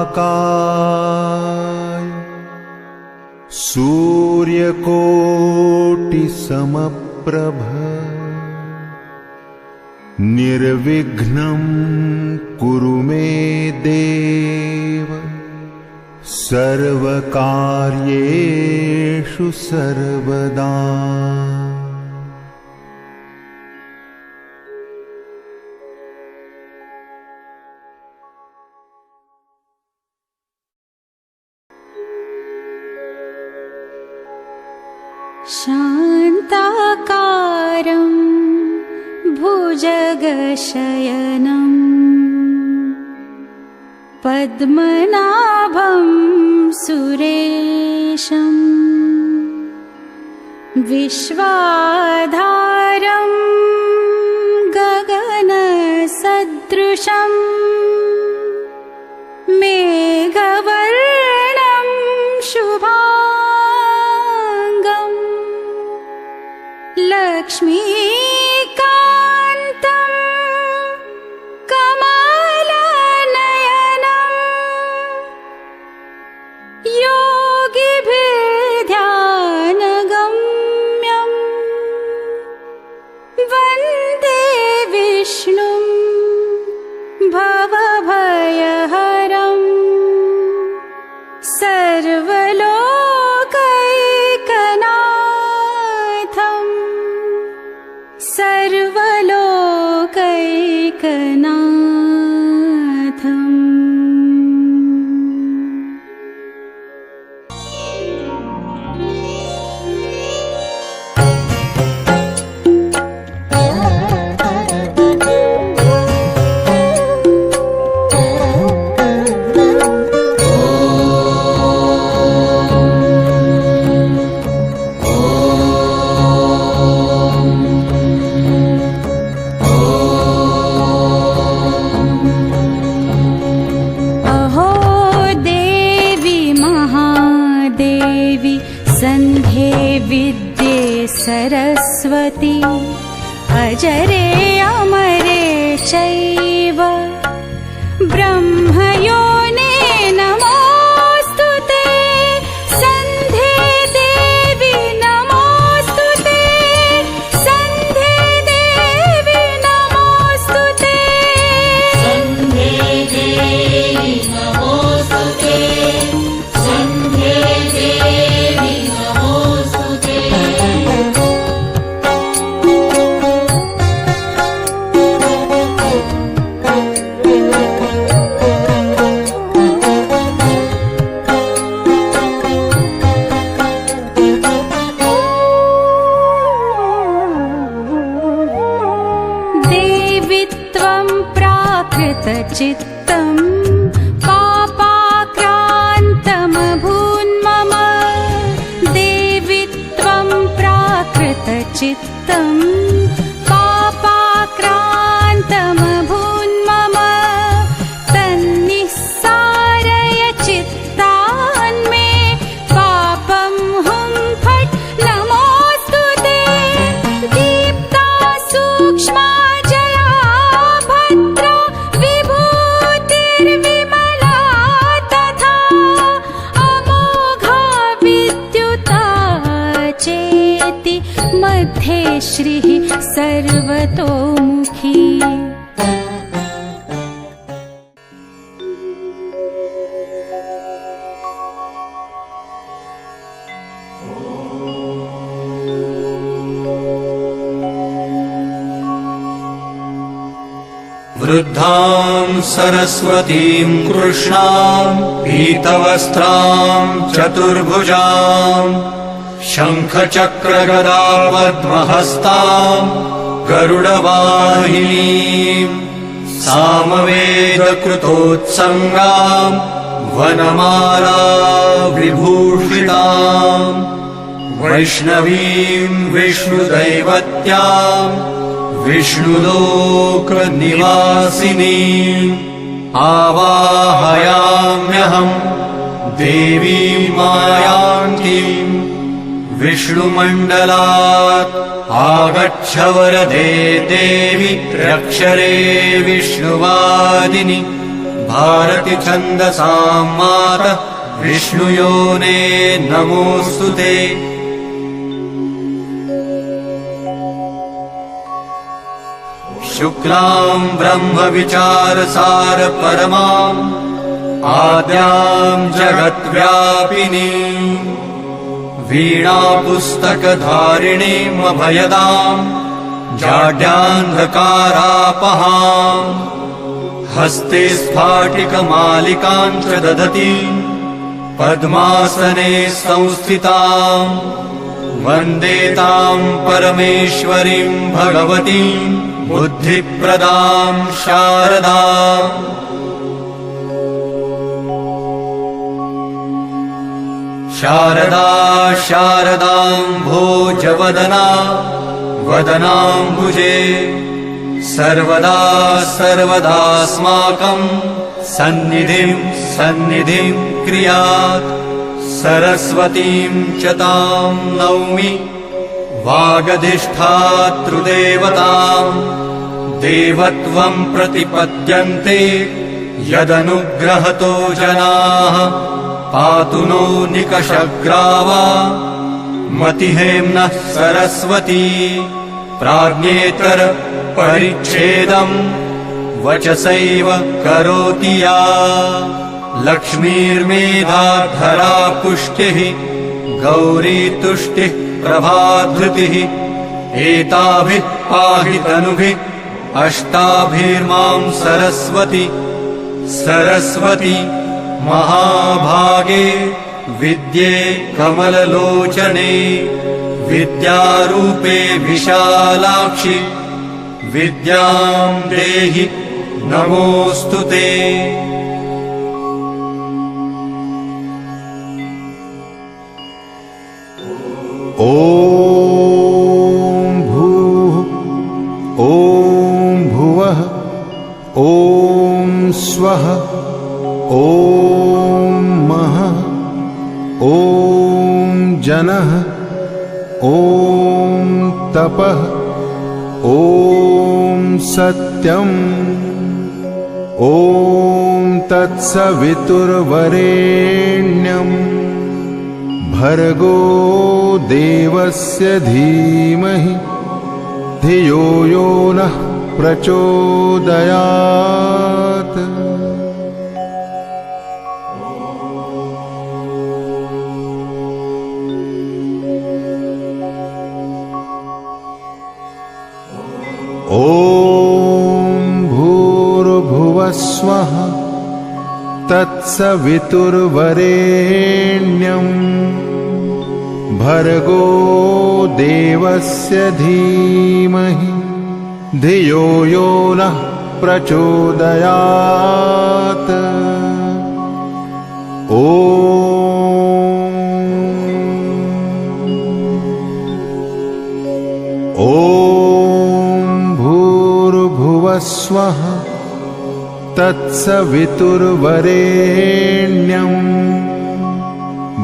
वक्रतुण्डमहाकाय सूर्यकोटिसमप्रभ निर्विघ्नं कुरु मे देव सर्वकार्येषु सर्वदा। शान्ताकारं भुजगशयनं पद्मनाभं सुरेशं विश्वाधारं गगनसदृशं मेघवर्णं शुभांगं लक्ष्मीकान्तं कमलनयनं योगिभिर्ध्यानगम्यं वन्दे विष्णुं भवभयहरं सर्वलोकैकनाथं सर्वलोकैकनाथम्। सन्ध्ये विद्ये सरस्वती अजरे अमरे चैव ब्रह्मयोने नमोऽस्तुते सन्ध्ये देवी नमोऽस्तुते सन्ध्ये देवी नमोऽस्तुते सन्ध्ये देवी नमोऽस्तुते सन्ध्ये देवी नमोऽस्तुते। देवित्वं प्राकृतचित्तं पापाक्रान्तमभून्मम देवित्वं प्राकृतचित्तं पापाक्रान्तमभून्मम तन्निस्सारय चित्तान्मे पापं हुं फट् नमोऽस्तुते दीप्ता सूक्ष्मा जया भद्रा विभूतिर्विमला तथा अमोघा विद्युता चेति मध्ये श्रीः सर्वतोमुखी। वृद्धां सरस्वतीं कृष्णां पीतवस्त्रां चतुर्भुजां शङ्खचक्रगदा पद्महस्तां गरुडवाहिनीं सामवेदकृतोत्सङ्गां वनमाला विभूषितां वैष्णवीं विष्णुदैवत्यां विष्णुलोकनिवासिनीं आवाहयाम्यहं देवीं मायान्तीं विष्णुमण्डलात् आगच्छ वरदे देवि त्र्यक्षरे विष्णुवादिनि भारति छन्दसां मातः विष्णुयोने नमोऽस्तु ते। शुक्लां ब्रह्मविचारसार परमाम् आद्यां जगद्व्यापिनीं वीणापुस्तकधारिणीम् अभयदां जाड्यान्धकारापहाम् हस्ते स्फाटिकमालिकां च दधती पद्मासने संस्थितां वन्दे तां परमेश्वरीं भगवतीं बुद्धिप्रदां शारदाम्। शारदा शारदाम्भोजवदना वदनाम्बुजे सर्वदा सर्वदास्माकं सन्निधिं क्रियात्। सरस्वतीं च तां नौमि वागधिष्ठातृदेवतां देवत्वं प्रतिपद्यन्ते यदनुग्रहतो जनाः पातु नो निकषग्रावा मतिहेम्नः सरस्वती प्राज्ञेतर परिच्छेदम् वचसैव करोति या लक्ष्मीर्मेधाधरा पुष्टिः गौरी तुष्टिः प्रभाधृतिः एताभिः पाहि तनुभिः अष्टाभिर्मां सरस्वती सरस्वती महाभागे विद्ये कमललोचने विद्यारूपे विशालाक्षि विद्यां देहि नमोऽस्तु ते। ॐ भूः ॐ भुवः ॐ स्वः ॐ महः ॐ जनः ॐ तपः ॐ सत्यम् ॐ तत्सवितुर्वरेण्यम् भर्गो देवस्य धीमहि धियो यो नः प्रचोदयात्। ॐ भूर्भुवः स्वः तत्सवितुर्वरेण्यम् भर्गो देवस्य धीमहि धियो यो नः प्रचोदयात्। ॐ भूर्भुवः स्वः तत्सवितुर्वरेण्यम्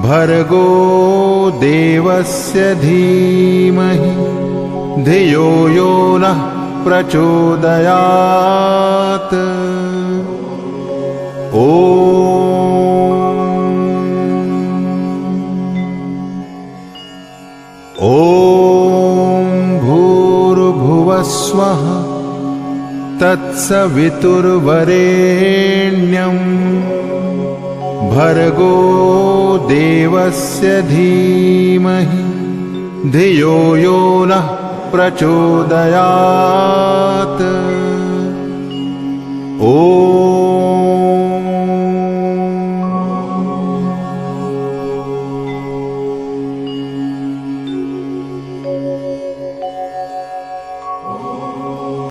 भर्गो देवस्य धीमहि धियो यो नः प्रचोदयात्। ॐ भूर्भुवः स्वः तत्सवितुर्वरेण्यम् भर्गो देवस्य धीमहि धियो यो नः प्रचोदयात्। ॐ